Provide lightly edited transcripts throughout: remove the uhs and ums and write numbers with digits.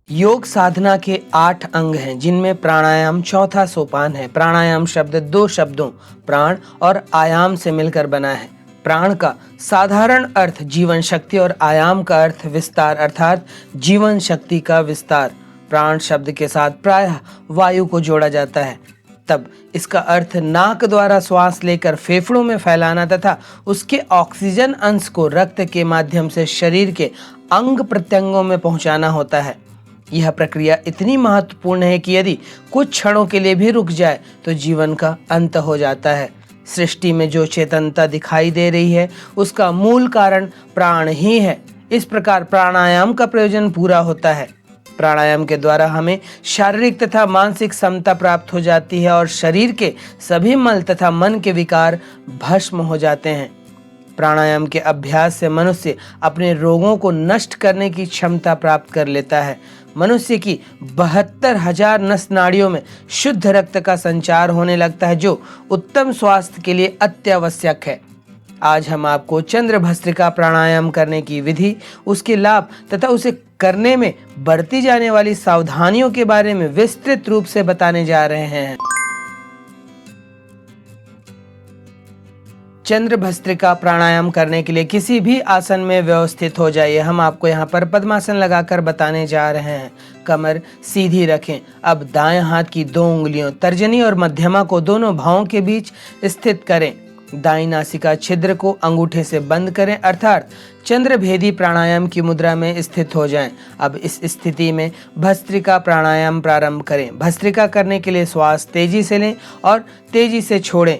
योग साधना के 8 अंग हैं जिनमें प्राणायाम चौथा सोपान है। प्राणायाम शब्द दो शब्दों प्राण और आयाम से मिलकर बना है। प्राण का साधारण अर्थ जीवन शक्ति और आयाम का अर्थ विस्तार अर्थात जीवन शक्ति का विस्तार। प्राण शब्द के साथ प्रायः वायु को जोड़ा जाता है, तब इसका अर्थ नाक द्वारा श्वास लेकर फेफड़ों में फैलाना तथा उसके ऑक्सीजन अंश को रक्त के माध्यम से शरीर के अंग प्रत्यंगों में पहुंचाना होता है। यह प्रक्रिया इतनी महत्वपूर्ण है कि यदि कुछ क्षणों के लिए भी रुक जाए तो जीवन का अंत हो जाता है। सृष्टि में जो चेतनता दिखाई दे रही है उसका मूल कारण प्राण ही है। इस प्रकार प्राणायाम का प्रयोजन पूरा होता है। प्राणायाम के द्वारा हमें शारीरिक तथा मानसिक समता प्राप्त हो जाती है और शरीर के सभी मल तथा मन के विकार भस्म हो जाते हैं। प्राणायाम के अभ्यास से मनुष्य अपने रोगों को नष्ट करने की क्षमता प्राप्त कर लेता है। मनुष्य की 72,000 नस नाड़ियों में शुद्ध रक्त का संचार होने लगता है, जो उत्तम स्वास्थ्य के लिए अत्यावश्यक है। आज हम आपको चंद्र भस्त्रिका प्राणायाम करने की विधि, उसके लाभ तथा उसे करने में बरती जाने वाली सावधानियों के बारे में विस्तृत रूप से बताने जा रहे हैं। चंद्र भस्त्रिका प्राणायाम करने के लिए किसी भी आसन में व्यवस्थित हो जाइए। हम आपको यहाँ पर पद्मासन लगाकर बताने जा रहे हैं। कमर सीधी रखें। अब दाएं हाथ की 2 उंगलियों तर्जनी और मध्यमा को दोनों भौं के बीच स्थित करें। दाईं नासिका छिद्र को अंगूठे से बंद करें अर्थात चंद्र भेदी प्राणायाम की मुद्रा में स्थित हो जाएं। अब इस स्थिति में भस्त्रिका प्राणायाम प्रारंभ करें। भस्त्रिका करने के लिए श्वास तेजी से लें और तेजी से छोड़ें।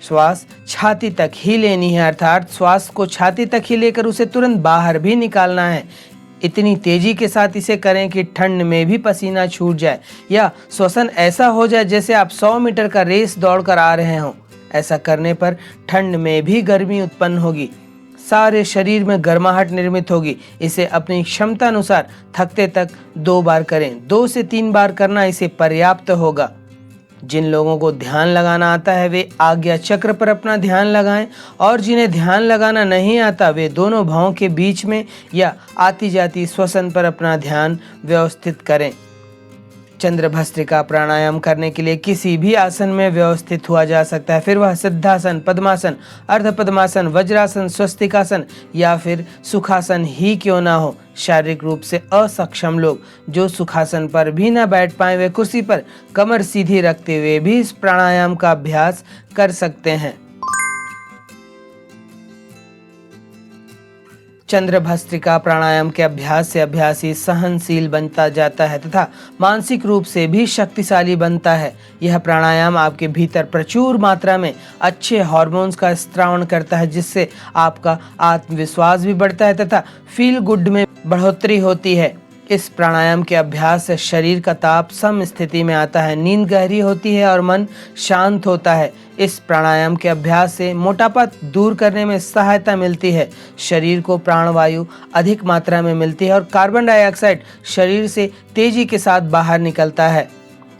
श्वास छाती तक ही लेनी है अर्थात श्वास को छाती तक ही लेकर उसे तुरंत बाहर भी निकालना है। इतनी तेजी के साथ इसे करें कि ठंड में भी पसीना छूट जाए या श्वसन ऐसा हो जाए जैसे आप 100 मीटर का रेस दौड़कर आ रहे हों। ऐसा करने पर ठंड में भी गर्मी उत्पन्न होगी, सारे शरीर में गर्माहट निर्मित होगी। इसे अपनी क्षमता अनुसार थकते तक 2 बार करें। 2 से 3 बार करना इसे पर्याप्त होगा। जिन लोगों को ध्यान लगाना आता है वे आज्ञा चक्र पर अपना ध्यान लगाएं और जिन्हें ध्यान लगाना नहीं आता वे दोनों भौं के बीच में या आती जाती श्वसन पर अपना ध्यान व्यवस्थित करें। चंद्र भस्त्रिका प्राणायाम करने के लिए किसी भी आसन में व्यवस्थित हुआ जा सकता है, फिर वह सिद्धासन, पद्मासन, अर्ध पद्मासन, वज्रासन, स्वस्तिकासन या फिर सुखासन ही क्यों ना हो। शारीरिक रूप से असक्षम लोग जो सुखासन पर भी न बैठ पाए वे कुर्सी पर कमर सीधी रखते हुए भी इस प्राणायाम का अभ्यास कर सकते हैं। चंद्र भस्त्रिका प्राणायाम के अभ्यास से अभ्यासी सहनशील बनता जाता है तथा मानसिक रूप से भी शक्तिशाली बनता है। यह प्राणायाम आपके भीतर प्रचुर मात्रा में अच्छे हार्मोन्स का स्त्रावन करता है, जिससे आपका आत्मविश्वास भी बढ़ता है तथा फील गुड में बढ़ोतरी होती है। इस प्राणायाम के अभ्यास से शरीर का ताप सम स्थिति में आता है, नींद गहरी होती है और मन शांत होता है। इस प्राणायाम के अभ्यास से मोटापा दूर करने में सहायता मिलती है। शरीर को प्राणवायु अधिक मात्रा में मिलती है और कार्बन डाइऑक्साइड शरीर से तेजी के साथ बाहर निकलता है।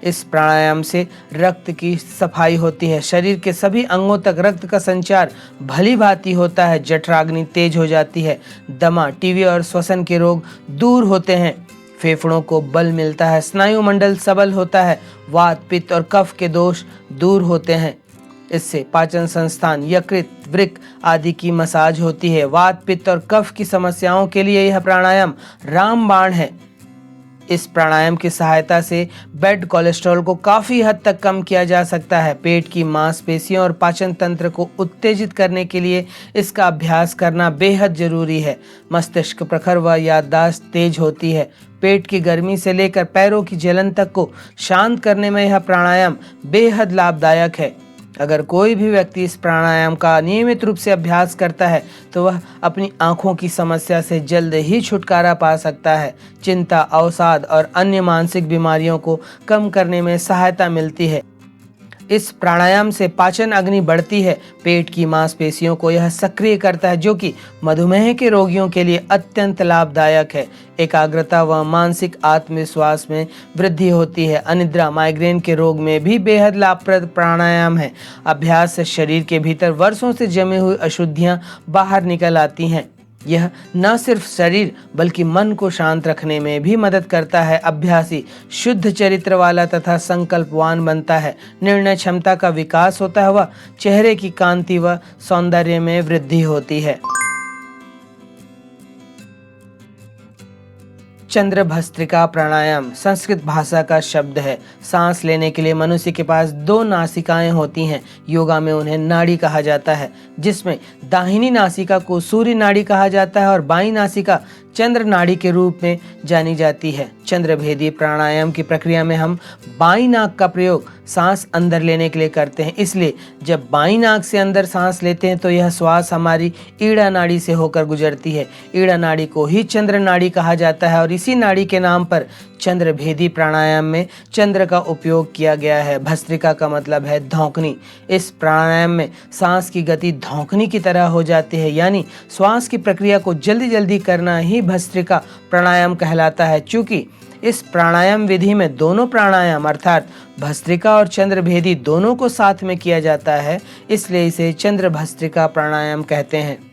इस प्राणायाम से रक्त की सफाई होती है, शरीर के सभी अंगों तक रक्त का संचार भली भांति होता है, जठराग्नि तेज हो जाती है, दमा, टीबी और श्वसन के रोग दूर होते हैं, फेफड़ों को बल मिलता है, स्नायु मंडल सबल होता है, वात, पित्त और कफ के दोष दूर होते हैं। इससे पाचन संस्थान, यकृत, वृक्क आदि की मसाज होती है। वात, पित्त और कफ की समस्याओं के लिए यह प्राणायाम रामबाण है। इस प्राणायाम की सहायता से बैड कोलेस्ट्रॉल को काफ़ी हद तक कम किया जा सकता है। पेट की मांसपेशियों और पाचन तंत्र को उत्तेजित करने के लिए इसका अभ्यास करना बेहद जरूरी है। मस्तिष्क प्रखर व याददाश्त तेज होती है। पेट की गर्मी से लेकर पैरों की जलन तक को शांत करने में यह प्राणायाम बेहद लाभदायक है। अगर कोई भी व्यक्ति इस प्राणायाम का नियमित रूप से अभ्यास करता है तो वह अपनी आँखों की समस्या से जल्द ही छुटकारा पा सकता है। चिंता, अवसाद और अन्य मानसिक बीमारियों को कम करने में सहायता मिलती है। इस प्राणायाम से पाचन अग्नि बढ़ती है। पेट की मांसपेशियों को यह सक्रिय करता है, जो कि मधुमेह के रोगियों के लिए अत्यंत लाभदायक है। एकाग्रता व मानसिक आत्मविश्वास में वृद्धि होती है। अनिद्रा, माइग्रेन के रोग में भी बेहद लाभप्रद प्राणायाम है। अभ्यास से शरीर के भीतर वर्षों से जमी हुई अशुद्धियां बाहर निकल आती हैं। यह न सिर्फ शरीर बल्कि मन को शांत रखने में भी मदद करता है। अभ्यासी शुद्ध चरित्र वाला तथा संकल्पवान बनता है। निर्णय क्षमता का विकास होता है व चेहरे की कांति व सौंदर्य में वृद्धि होती है। चंद्र भस्त्रिका प्राणायाम संस्कृत भाषा का शब्द है। सांस लेने के लिए मनुष्य के पास 2 नासिकाएं होती हैं। योगा में उन्हें नाड़ी कहा जाता है, जिसमें दाहिनी नासिका को सूर्य नाड़ी कहा जाता है और बाईं नासिका चंद्र नाड़ी के रूप में जानी जाती है। चंद्रभेदी प्राणायाम की प्रक्रिया में हम बाईं नाक का प्रयोग सांस अंदर लेने के लिए करते हैं। इसलिए जब बाईं नाक से अंदर सांस लेते हैं तो यह श्वास हमारी ईड़ा नाड़ी से होकर गुजरती है। ईड़ा नाड़ी को ही चंद्र नाड़ी कहा जाता है और इसी नाड़ी के नाम पर चंद्रभेदी प्राणायाम में चंद्र का उपयोग किया गया है। भस्त्रिका का मतलब है धौंकनी। इस प्राणायाम में सांस की गति धौंकनी की तरह हो जाती है, यानी श्वास की प्रक्रिया को जल्दी जल्दी करना ही भस्त्रिका प्राणायाम कहलाता है। चूंकि इस प्राणायाम विधि में दोनों प्राणायाम अर्थात भस्त्रिका और चंद्रभेदी दोनों को साथ में किया जाता है, इसलिए इसे चंद्र भस्त्रिका प्राणायाम कहते हैं।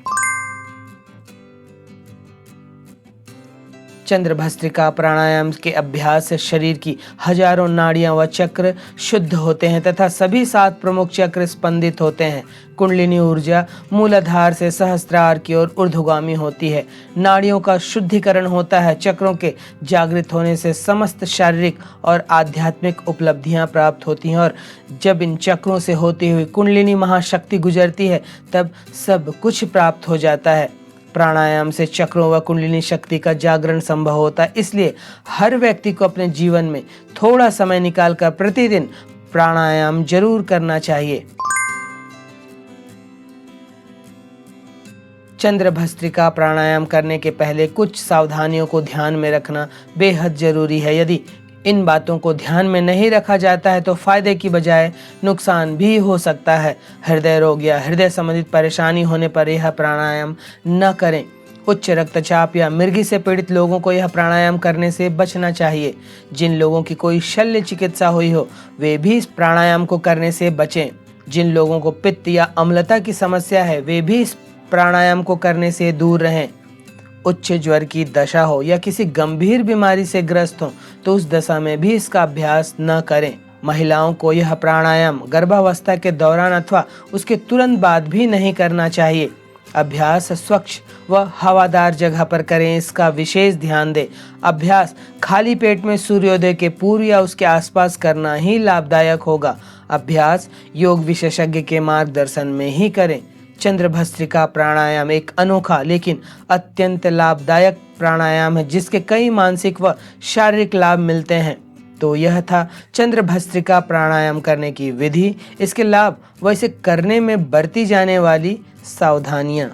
चंद्र भस्त्रिका प्राणायाम के अभ्यास से शरीर की हजारों नाड़ियां व चक्र शुद्ध होते हैं तथा सभी 7 प्रमुख चक्र स्पंदित होते हैं। कुंडलिनी ऊर्जा मूलाधार से सहस्त्रार की ओर ऊर्ध्वगामी होती है। नाड़ियों का शुद्धिकरण होता है। चक्रों के जागृत होने से समस्त शारीरिक और आध्यात्मिक उपलब्धियां प्राप्त होती हैं और जब इन चक्रों से होती हुई कुंडलिनी महाशक्ति गुजरती है तब सब कुछ प्राप्त हो जाता है। प्राणायाम से चक्रों व कुंडलिनी शक्ति का जागरण संभव होता है, इसलिए हर व्यक्ति को अपने जीवन में थोड़ा समय निकालकर प्रतिदिन प्राणायाम जरूर करना चाहिए। चंद्र भस्त्रिका प्राणायाम करने के पहले कुछ सावधानियों को ध्यान में रखना बेहद जरूरी है। यदि इन बातों को ध्यान में नहीं रखा जाता है तो फायदे की बजाय नुकसान भी हो सकता है। हृदय रोग या हृदय संबंधित परेशानी होने पर यह प्राणायाम न करें। उच्च रक्तचाप या मिर्गी से पीड़ित लोगों को यह प्राणायाम करने से बचना चाहिए। जिन लोगों की कोई शल्य चिकित्सा हुई हो वे भी इस प्राणायाम को करने से बचें। जिन लोगों को पित्त या अम्लता की समस्या है वे भी इस प्राणायाम को करने से दूर रहें। उच्च ज्वर की दशा हो या किसी गंभीर बीमारी से ग्रस्त हो तो उस दशा में भी इसका अभ्यास न करें। महिलाओं को यह प्राणायाम गर्भावस्था के दौरान अथवा उसके तुरंत बाद भी नहीं करना चाहिए। अभ्यास स्वच्छ व हवादार जगह पर करें, इसका विशेष ध्यान दें। अभ्यास खाली पेट में सूर्योदय के पूर्व या उसके आसपास करना ही लाभदायक होगा। अभ्यास योग विशेषज्ञ के मार्गदर्शन में ही करें। चंद्र भस्त्रिका प्राणायाम एक अनोखा लेकिन अत्यंत लाभदायक प्राणायाम है जिसके कई मानसिक व शारीरिक लाभ मिलते हैं। तो यह था चंद्र भस्त्रिका प्राणायाम करने की विधि, इसके लाभ व इसे करने में बरती जाने वाली सावधानियां।